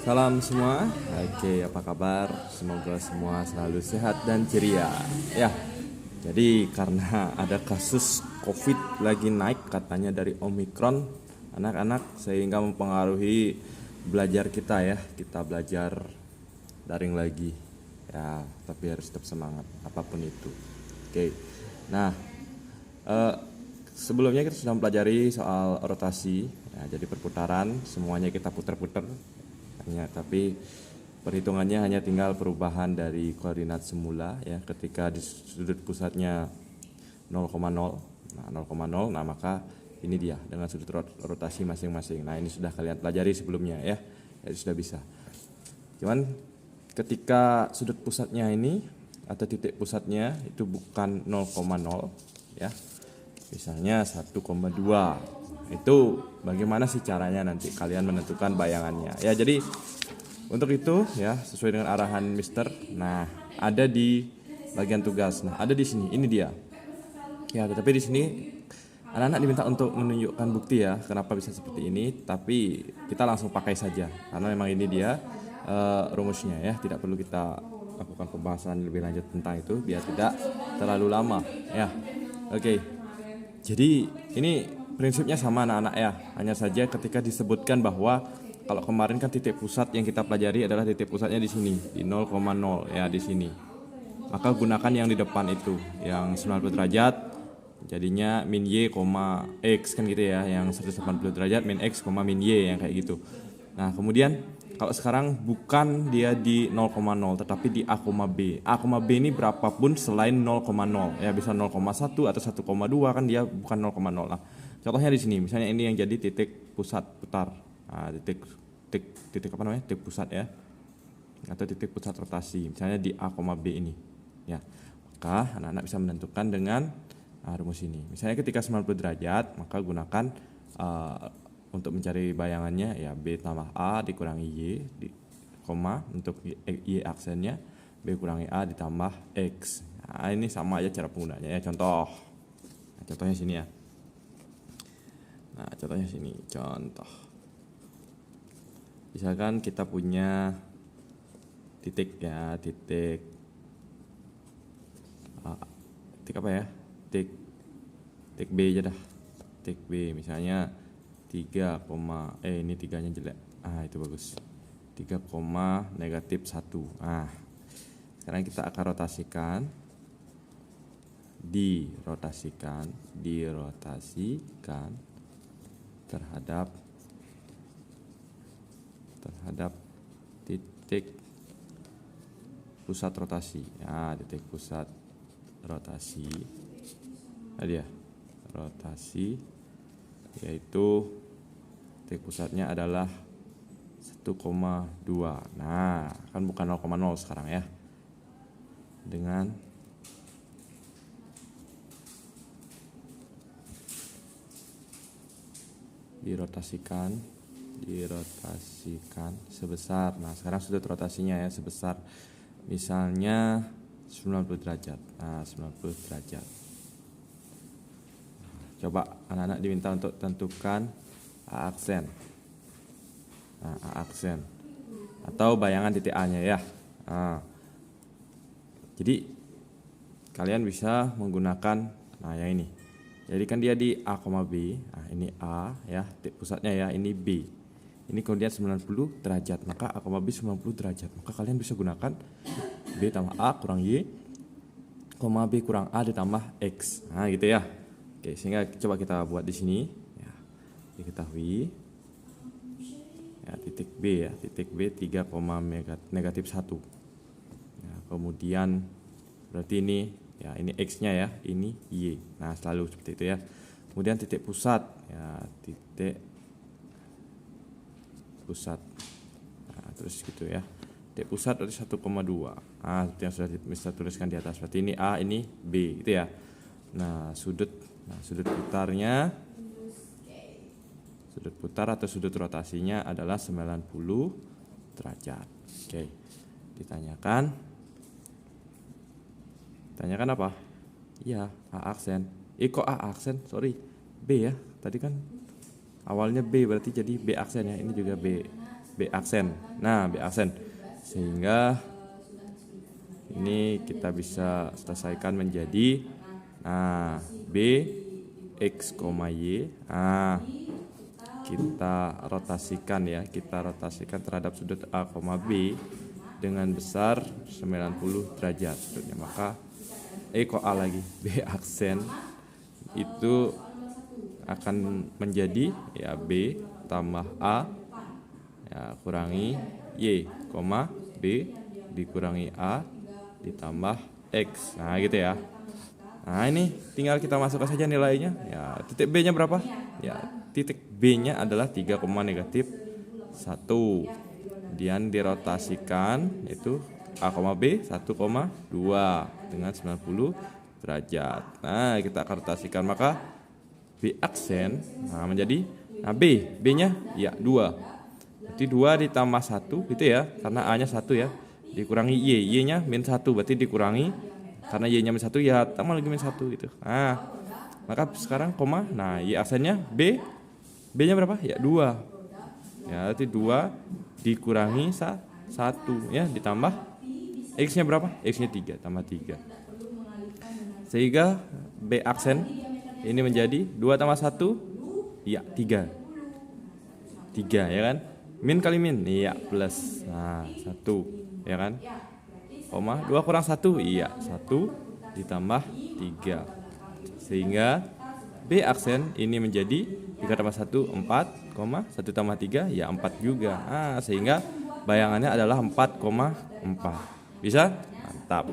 Salam semua. Oke, apa kabar? Semoga semua selalu sehat dan ceria. Ya. Jadi karena ada kasus COVID lagi naik katanya dari Omikron anak-anak sehingga mempengaruhi belajar kita ya. Kita belajar daring lagi. Ya, tapi harus tetap semangat apapun itu. Oke. Nah, eh, sebelumnya kita sudah mempelajari soal rotasi. Ya, jadi perputaran semuanya kita putar-putar tapi perhitungannya hanya tinggal perubahan dari koordinat semula ya ketika di sudut pusatnya 0,0. Nah, 0,0. Nah, maka ini dia dengan sudut rotasi masing-masing. Nah, ini sudah kalian pelajari sebelumnya ya. Jadi sudah bisa. Cuman ketika sudut pusatnya ini atau titik pusatnya itu bukan 0,0 ya. Misalnya 1,2. Itu bagaimana sih caranya nanti kalian menentukan bayangannya ya. Jadi untuk itu ya sesuai dengan arahan Mister. Nah, ada di bagian tugas. Nah, ada di sini. Ini dia ya. Tetapi di sini anak-anak diminta untuk menunjukkan bukti ya kenapa bisa seperti ini. Tapi kita langsung pakai saja karena memang ini dia rumusnya ya. Tidak perlu kita lakukan pembahasan lebih lanjut tentang itu biar tidak terlalu lama ya. Oke. Jadi ini prinsipnya sama anak-anak ya. Hanya saja ketika disebutkan bahwa kalau kemarin kan titik pusat yang kita pelajari adalah titik pusatnya di sini di 0,0 ya di sini. Maka gunakan yang di depan itu yang 90 derajat jadinya min y, x kan gitu ya. Yang 180 derajat min x, min y yang kayak gitu. Nah, kemudian kalau sekarang bukan dia di 0,0 tetapi di A, B. A, B ini berapapun selain 0,0 ya, bisa 0,1 atau 1,2 kan dia bukan 0,0 lah. Contohnya di sini, misalnya ini yang jadi titik pusat putar. Nah, titik apa namanya? Titik pusat ya. Atau titik pusat rotasi, misalnya di A, B ini. Ya. Maka anak-anak bisa menentukan dengan rumus ini. Misalnya ketika 90 derajat, maka gunakan untuk mencari bayangannya ya B tambah A dikurangi Y koma untuk Y aksennya B kurangi A ditambah X. Nah, ini sama aja cara penggunaannya ya. Contohnya sini ya. Nah, contohnya sini. Contoh. Misalkan kita punya titik ya, titik apa ya? Titik B aja dah. Titik B misalnya 3, ini 3-nya jelek. Itu bagus. 3, negatif 1. Sekarang kita akan rotasikan. Dirotasikan terhadap titik pusat rotasi. Titik pusat rotasi. Dia rotasi yaitu titik pusatnya adalah 1,2. Nah, kan bukan 0,0 sekarang ya. Dengan dirotasikan sebesar. Nah, sekarang sudut rotasinya ya sebesar misalnya 90 derajat. Nah, 90 derajat. Coba anak-anak diminta untuk tentukan A aksen. Nah, A aksen atau bayangan titik A-nya ya. Jadi kalian bisa menggunakan yang ini. Jadi kan dia di A, B. Nah, ini A ya, titik pusatnya ya, ini B. Ini kemudian 90 derajat, maka A, B 90 derajat. Maka kalian bisa gunakan B tambah A kurang Y, B kurang A ditambah X. Nah, gitu ya. Oke, sehingga coba kita buat di sini ya. Diketahui ya, titik B ya, titik B 3, negatif 1 ya, kemudian berarti ini ya, ini X-nya ya, ini Y. Nah, selalu seperti itu ya. Kemudian titik pusat ya, titik pusat. Nah, terus gitu ya. Titik pusat dari 1,2. Seperti yang sudah bisa tuliskan di atas. Berarti ini A, ini B gitu ya. Nah, sudut putarnya, sudut putar atau sudut rotasinya adalah 90 derajat. Oke. Ditanyakan apa? Iya, A aksen. Kok A aksen? Sorry, B ya. Tadi kan awalnya B berarti jadi B aksen ya. Ini juga B B aksen. Nah, B aksen. Sehingga ini kita bisa selesaikan menjadi B X, Y. Kita rotasikan ya, terhadap sudut A, B dengan besar 90 derajat. Maka A lagi, B aksen itu akan menjadi ya B tambah A ya kurangi Y, B dikurangi A ditambah X. Nah gitu ya. Nah ini tinggal kita masukkan saja nilainya. Ya titik B nya berapa? Ya titik B nya adalah 3, -1. Kemudian dirotasikan itu A, B 1,2 dengan 90 derajat. Nah kita akan rotasikan, maka B aksen menjadi B nya ya 2. Berarti 2 ditambah 1 gitu ya, karena A nya 1 ya, dikurangi Y nya -1, berarti dikurangi karena Y nya -1 ya tambah lagi -1 gitu. Nah maka sekarang koma, Y aksennya B nya berapa? Ya 2 ya, berarti 2 dikurangi 1 ya, ditambah X nya berapa? X nya 3 tambah 3, sehingga B aksen ini menjadi 2 tambah 1 ya 3 ya kan, min kali min iya plus 1 ya kan, koma 2 kurang 1 iya 1 ditambah 3, sehingga B aksen ini menjadi 3 tambah 1 4, 1 tambah 3 ya 4 juga. Sehingga bayangannya adalah 4,4. Bisa? Mantap.